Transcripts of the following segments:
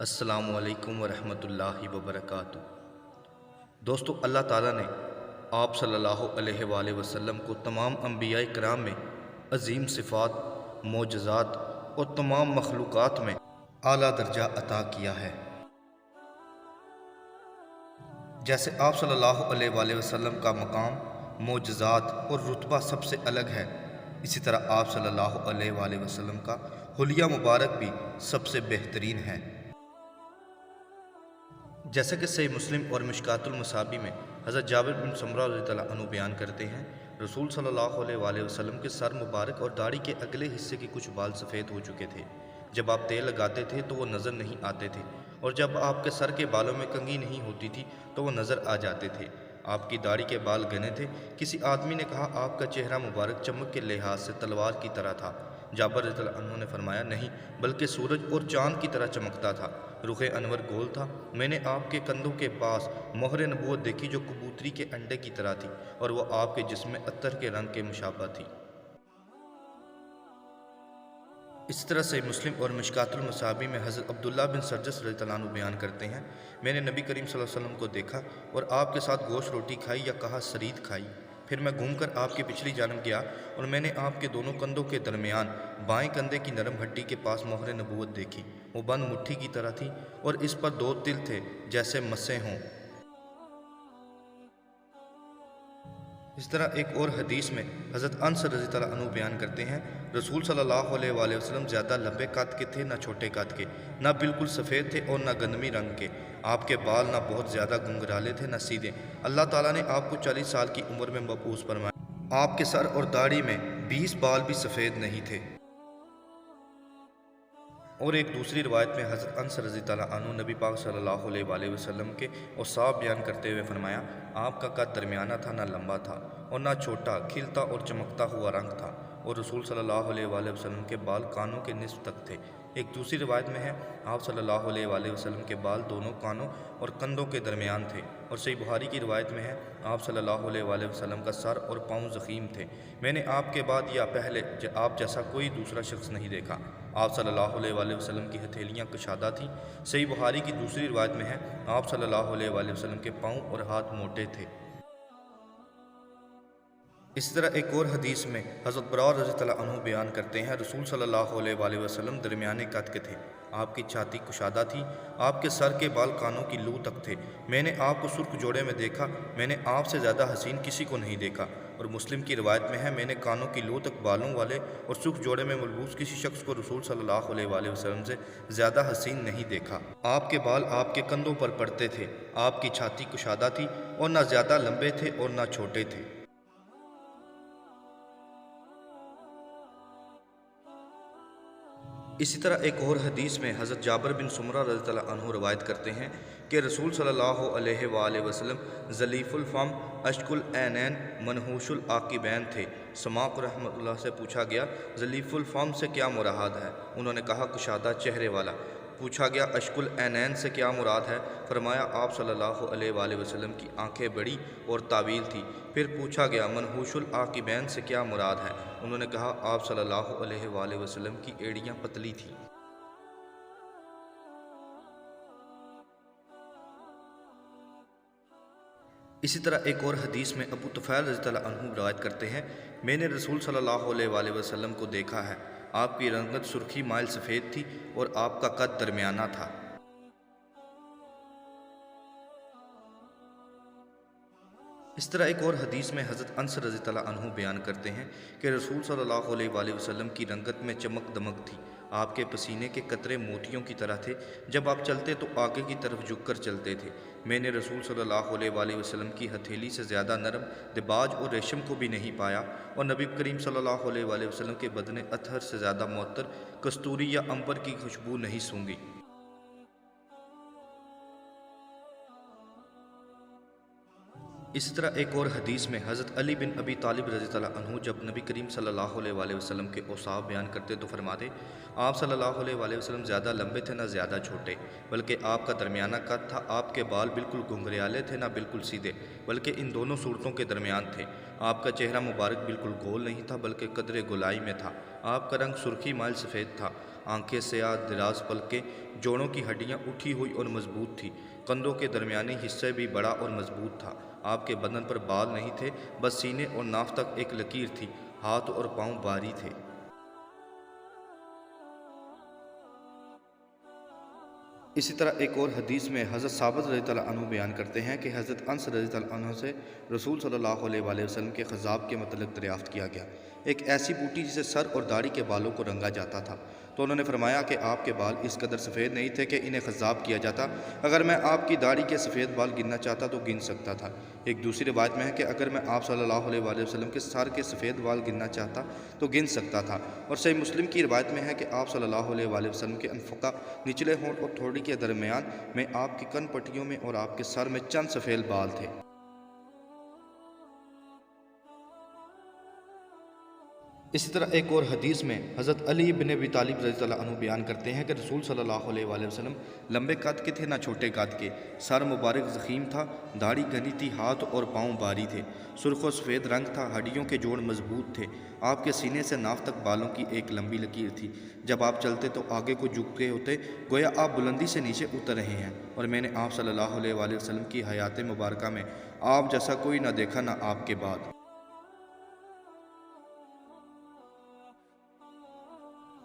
السلام علیکم ورحمۃ اللہ وبرکاتہ۔ دوستو، اللہ تعالیٰ نے آپ صلی اللہ علیہ وآلہ وسلم کو تمام انبیاء کرام میں عظیم صفات، معجزات اور تمام مخلوقات میں اعلیٰ درجہ عطا کیا ہے۔ جیسے آپ صلی اللہ علیہ وآلہ وسلم کا مقام، معجزات اور رتبہ سب سے الگ ہے، اسی طرح آپ صلی اللہ علیہ وآلہ وسلم کا حلیہ مبارک بھی سب سے بہترین ہے۔ جیسا کہ صحیح مسلم اور مشکوٰۃ المصابیح میں حضرت جابر بن سمرہ رضی اللہ عنہ بیان کرتے ہیں، رسول صلی اللہ علیہ وآلہ وسلم کے سر مبارک اور داڑھی کے اگلے حصے کے کچھ بال سفید ہو چکے تھے۔ جب آپ تیل لگاتے تھے تو وہ نظر نہیں آتے تھے، اور جب آپ کے سر کے بالوں میں کنگھی نہیں ہوتی تھی تو وہ نظر آ جاتے تھے۔ آپ کی داڑھی کے بال گھنے تھے۔ کسی آدمی نے کہا، آپ کا چہرہ مبارک چمک کے لحاظ سے تلوار کی طرح تھا۔ جابر رضی اللہ عنہ نے فرمایا، نہیں، بلکہ سورج اور چاند کی طرح چمکتا تھا۔ رخ انور گول تھا۔ میں نے آپ کے کندھوں کے پاس مہر نبوت دیکھی جو کبوتری کے انڈے کی طرح تھی، اور وہ آپ کے جسم میں عطر کے رنگ کے مشابہ تھی۔ اسی طرح سے مسلم اور مشکوٰۃ المصابیح میں حضرت عبداللہ بن سرجس رضی اللہ عنہ بیان کرتے ہیں، میں نے نبی کریم صلی اللہ علیہ وسلم کو دیکھا اور آپ کے ساتھ گوشت روٹی کھائی، یا کہا سرید کھائی۔ پھر میں گھوم کر آپ کی پچھلی جانب گیا اور میں نے آپ کے دونوں کندھوں کے درمیان بائیں کندھے کی نرم ہڈی کے پاس مہر نبوت دیکھی۔ وہ بند مٹھی کی طرح تھی اور اس پر 2 تل تھے جیسے مسیں ہوں۔ اس طرح ایک اور حدیث میں حضرت انس رضی اللہ عنہ بیان کرتے ہیں، رسول صلی اللہ علیہ وآلہ وسلم زیادہ لمبے قد کے تھے نہ چھوٹے قد کے، نہ بالکل سفید تھے اور نہ گندمی رنگ کے۔ آپ کے بال نہ بہت زیادہ گنگرالے تھے نہ سیدھے۔ اللہ تعالیٰ نے آپ کو 40 سال کی عمر میں مبعوث فرمایا۔ آپ کے سر اور داڑھی میں 20 بال بھی سفید نہیں تھے۔ اور ایک دوسری روایت میں حضرت انس رضی اللہ عنہ نبی پاک صلی اللہ علیہ وآلہ وسلم کے اوصاف بیان کرتے ہوئے فرمایا، آپ کا قد درمیانہ تھا، نہ لمبا تھا اور نہ چھوٹا، کھلتا اور چمکتا ہوا رنگ تھا، اور رسول صلی اللہ علیہ وآلہ وسلم کے بال کانوں کے نصف تک تھے۔ ایک دوسری روایت میں ہے، آپ صلی اللہ علیہ وآلہ وسلم کے بال دونوں کانوں اور کندھوں کے درمیان تھے۔ اور صحیح بخاری کی روایت میں ہے، آپ صلی اللہ علیہ وآلہ وسلم کا سر اور پاؤں زخیم تھے۔ میں نے آپ کے بعد یا پہلے آپ جیسا کوئی دوسرا شخص نہیں دیکھا۔ آپ صلی اللہ علیہ وآلہ وسلم کی ہتھیلیاں کشادہ تھیں۔ صحیح بخاری کی دوسری روایت میں ہے، آپ صلی اللہ علیہ وآلہ وسلم کے پاؤں اور ہاتھ موٹے تھے۔ اس طرح ایک اور حدیث میں حضرت براء رضی اللہ عنہ بیان کرتے ہیں، رسول صلی اللہ علیہ وآلہ وسلم درمیانے قد کے تھے، آپ کی چھاتی کشادہ تھی، آپ کے سر کے بال کانوں کی لو تک تھے۔ میں نے آپ کو سرخ جوڑے میں دیکھا، میں نے آپ سے زیادہ حسین کسی کو نہیں دیکھا۔ اور مسلم کی روایت میں ہے، میں نے کانوں کی لو تک بالوں والے اور سرخ جوڑے میں ملبوس کسی شخص کو رسول صلی اللہ علیہ وآلہ وسلم سے زیادہ حسین نہیں دیکھا۔ آپ کے بال آپ کے کندھوں پر پڑتے تھے، آپ کی چھاتی کشادہ تھی اور نہ زیادہ لمبے تھے اور نہ چھوٹے تھے۔ اسی طرح ایک اور حدیث میں حضرت جابر بن سمرہ رضی اللہ عنہ روایت کرتے ہیں کہ رسول صلی اللہ علیہ وآلہ وسلم ظلیف الفم، اشک العینین، منحوش العاقبین تھے۔ سماق رحمۃ اللہ سے پوچھا گیا، ظلیف الفم سے کیا مراد ہے؟ انہوں نے کہا، کشادہ چہرے والا۔ پوچھا گیا، اشک العینین سے کیا مراد ہے؟ فرمایا، آپ صلی اللہ علیہ وآلہ وسلم کی آنکھیں بڑی اور طویل تھی۔ پھر پوچھا گیا، منحوش العاقبین سے کیا مراد ہے؟ انہوں نے کہا، آپ صلی اللہ علیہ وآلہ وسلم کی ایڑیاں پتلی تھیں۔ اسی طرح ایک اور حدیث میں ابو طفیل رضی اللہ عنہ روایت کرتے ہیں، میں نے رسول صلی اللہ علیہ وآلہ وسلم کو دیکھا ہے، آپ کی رنگت سرخی مائل سفید تھی اور آپ کا قد درمیانہ تھا۔ اس طرح ایک اور حدیث میں حضرت انس رضی اللہ عنہ بیان کرتے ہیں کہ رسول صلی اللہ علیہ وآلہ وسلم کی رنگت میں چمک دمک تھی، آپ کے پسینے کے قطرے موتیوں کی طرح تھے، جب آپ چلتے تو آگے کی طرف جھک کر چلتے تھے۔ میں نے رسول صلی اللہ علیہ وآلہ وسلم کی ہتھیلی سے زیادہ نرم دباج اور ریشم کو بھی نہیں پایا، اور نبی کریم صلی اللہ علیہ وآلہ وسلم کے بدن اطہر سے زیادہ معطر کستوری یا عنبر کی خوشبو نہیں سونگھی۔ اسی طرح ایک اور حدیث میں حضرت علی بن ابی طالب رضی اللہ عنہ جب نبی کریم صلی اللہ علیہ وآلہ وسلم کے اوصاف بیان کرتے تو فرماتے، آپ صلی اللہ علیہ وآلہ وسلم زیادہ لمبے تھے نہ زیادہ چھوٹے، بلکہ آپ کا درمیانہ قد تھا، آپ کے بال بالکل گھنگریالے تھے نہ بالکل سیدھے، بلکہ ان دونوں صورتوں کے درمیان تھے۔ آپ کا چہرہ مبارک بالکل گول نہیں تھا بلکہ قدر گولائی میں تھا۔ آپ کا رنگ سرخی مائل سفید تھا، آنکھیں سیاہ، دراز پلکیں، جوڑوں کی ہڈیاں اٹھی ہوئی اور مضبوط تھی، کندھوں کے درمیانی حصے بھی بڑا اور مضبوط تھا۔ آپ کے بدن پر بال نہیں تھے، بس سینے اور ناف تک ایک لکیر تھی، ہاتھ اور پاؤں بھاری تھے۔ اسی طرح ایک اور حدیث میں حضرت ثابت رضی اللہ عنہ بیان کرتے ہیں کہ حضرت انس رضی اللہ عنہ سے رسول صلی اللہ علیہ وآلہ وسلم کے خضاب کے متعلق دریافت کیا گیا، ایک ایسی بوٹی جسے سر اور داڑھی کے بالوں کو رنگا جاتا تھا، تو انہوں نے فرمایا کہ آپ کے بال اس قدر سفید نہیں تھے کہ انہیں خضاب کیا جاتا، اگر میں آپ کی داڑھی کے سفید بال گننا چاہتا تو گن سکتا تھا۔ ایک دوسری روایت میں ہے کہ اگر میں آپ صلی اللہ علیہ وآلہ وسلم کے سر کے سفید بال گننا چاہتا تو گن سکتا تھا۔ اور صحیح مسلم کی روایت میں ہے کہ آپ صلی اللہ علیہ وآلہ وسلم کے انفقہ نچلے ہونٹ اور تھوڑی کے درمیان میں آپ کی کن پٹیوں میں اور آپ کے سر میں چند سفید بال تھے۔ اسی طرح ایک اور حدیث میں حضرت علی بن ابی طالب رضی اللہ عنہ بیان کرتے ہیں کہ رسول صلی اللہ علیہ وآلہ وسلم لمبے قد کے تھے نہ چھوٹے قد کے، سر مبارک ضخیم تھا، داڑھی گھنی تھی، ہاتھ اور پاؤں بھاری تھے، سرخ و سفید رنگ تھا، ہڈیوں کے جوڑ مضبوط تھے، آپ کے سینے سے ناف تک بالوں کی ایک لمبی لکیر تھی، جب آپ چلتے تو آگے کو جھکے ہوتے گویا آپ بلندی سے نیچے اتر رہے ہیں، اور میں نے آپ صلی اللہ علیہ وآلہ وسلم کی حیات مبارکہ میں آپ جیسا کوئی نہ دیکھا نہ آپ کے بعد۔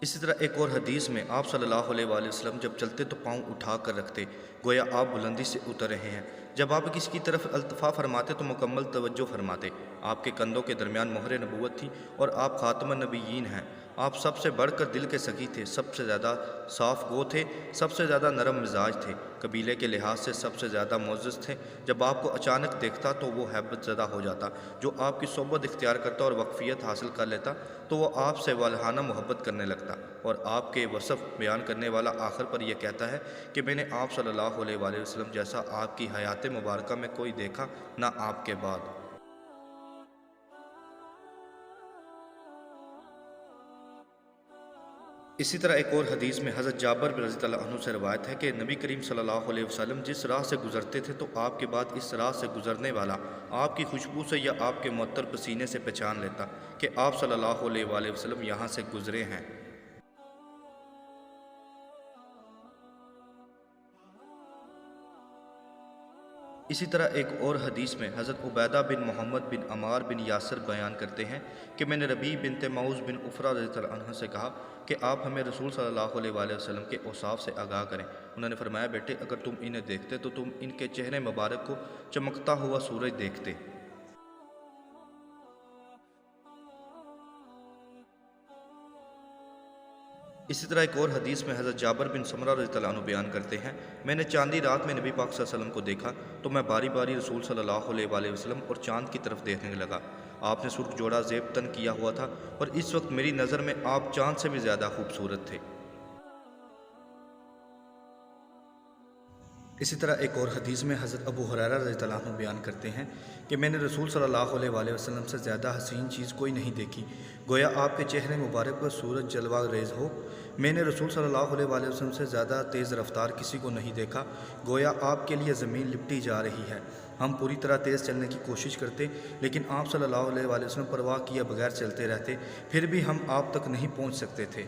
اسی طرح ایک اور حدیث میں آپ صلی اللہ علیہ وآلہ وسلم جب چلتے تو پاؤں اٹھا کر رکھتے گویا آپ بلندی سے اتر رہے ہیں، جب آپ کسی کی طرف التفاف فرماتے تو مکمل توجہ فرماتے، آپ کے کندھوں کے درمیان مہر نبوت تھی اور آپ خاتم النبیین ہیں، آپ سب سے بڑھ کر دل کے سخی تھے، سب سے زیادہ صاف گو تھے، سب سے زیادہ نرم مزاج تھے، قبیلے کے لحاظ سے سب سے زیادہ معزز تھے، جب آپ کو اچانک دیکھتا تو وہ ہیبت زدہ ہو جاتا، جو آپ کی صحبت اختیار کرتا اور وقفیت حاصل کر لیتا تو وہ آپ سے والہانہ محبت کرنے لگتا، اور آپ کے وصف بیان کرنے والا آخر پر یہ کہتا ہے کہ میں نے آپ صلی اللہ علیہ وآلہ وسلم جیسا آپ کی حیات مبارکہ میں کوئی دیکھا نہ آپ کے بعد۔ اسی طرح ایک اور حدیث میں حضرت جابر بن رضی اللہ عنہ سے روایت ہے کہ نبی کریم صلی اللہ علیہ وسلم جس راہ سے گزرتے تھے تو آپ کے بعد اس راہ سے گزرنے والا آپ کی خوشبو سے یا آپ کے معطر پسینے سے پہچان لیتا کہ آپ صلی اللہ علیہ وآلہ وسلم یہاں سے گزرے ہیں۔ اسی طرح ایک اور حدیث میں حضرت عبیدہ بن محمد بن عمار بن یاسر بیان کرتے ہیں کہ میں نے ربیع بنت معوذ بن عفرہ رضی اللہ عنہ سے کہا کہ آپ ہمیں رسول صلی اللہ علیہ وآلہ وسلم کے اوصاف سے آگاہ کریں۔ انہوں نے فرمایا بیٹے اگر تم انہیں دیکھتے تو تم ان کے چہرے مبارک کو چمکتا ہوا سورج دیکھتے۔ اسی طرح ایک اور حدیث میں حضرت جابر بن سمرہ رضی اللہ عنہ بیان کرتے ہیں میں نے چاندی رات میں نبی پاک صلی اللہ علیہ وسلم کو دیکھا تو میں باری باری رسول صلی اللہ علیہ وآلہ وسلم اور چاند کی طرف دیکھنے لگا، آپ نے سرخ جوڑا زیب تن کیا ہوا تھا اور اس وقت میری نظر میں آپ چاند سے بھی زیادہ خوبصورت تھے۔ اسی طرح ایک اور حدیث میں حضرت ابو ہریرہ رضی اللہ عنہ بیان کرتے ہیں کہ میں نے رسول صلی اللہ علیہ وآلہ وسلم سے زیادہ حسین چیز کوئی نہیں دیکھی، گویا آپ کے چہرے مبارک پر سورج جلوہ ریز ہو۔ میں نے رسول صلی اللہ علیہ وآلہ وسلم سے زیادہ تیز رفتار کسی کو نہیں دیکھا، گویا آپ کے لیے زمین لپٹی جا رہی ہے۔ ہم پوری طرح تیز چلنے کی کوشش کرتے لیکن آپ صلی اللہ علیہ وآلہ وسلم پرواہ کیے بغیر چلتے رہتے، پھر بھی ہم آپ تک نہیں پہنچ سکتے تھے۔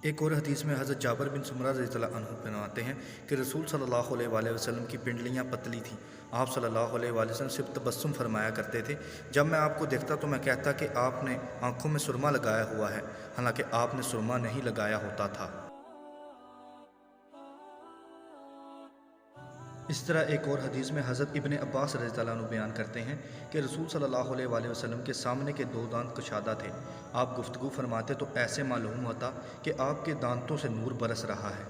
ایک اور حدیث میں حضرت جابر بن سمرہ رضی اللہ عنہ فرماتے ہیں کہ رسول صلی اللہ علیہ وآلہ وسلم کی پنڈلیاں پتلی تھیں، آپ صلی اللہ علیہ وآلہ وسلم صرف تبسم فرمایا کرتے تھے، جب میں آپ کو دیکھتا تو میں کہتا کہ آپ نے آنکھوں میں سرما لگایا ہوا ہے، حالانکہ آپ نے سرما نہیں لگایا ہوتا تھا۔ اس طرح ایک اور حدیث میں حضرت ابن عباس رضی اللہ عنہ بیان کرتے ہیں کہ رسول صلی اللہ علیہ وآلہ وسلم کے سامنے کے دو دانت کشادہ تھے، آپ گفتگو فرماتے تو ایسے معلوم ہوتا کہ آپ کے دانتوں سے نور برس رہا ہے۔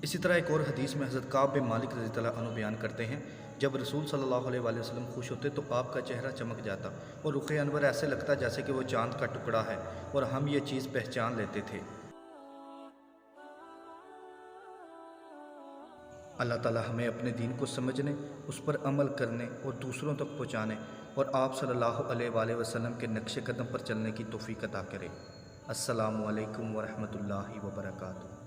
اسی طرح ایک اور حدیث میں حضرت کعب بن مالک رضی اللہ عنہ بیان کرتے ہیں جب رسول صلی اللہ علیہ وآلہ وسلم خوش ہوتے تو آپ کا چہرہ چمک جاتا اور رخ انور ایسے لگتا جیسے کہ وہ چاند کا ٹکڑا ہے، اور ہم یہ چیز پہچان لیتے تھے۔ اللہ تعالیٰ ہمیں اپنے دین کو سمجھنے، اس پر عمل کرنے اور دوسروں تک پہنچانے اور آپ صلی اللہ علیہ وآلہ وسلم کے نقش قدم پر چلنے کی توفیق عطا کرے۔ السلام علیکم ورحمۃ اللہ وبرکاتہ۔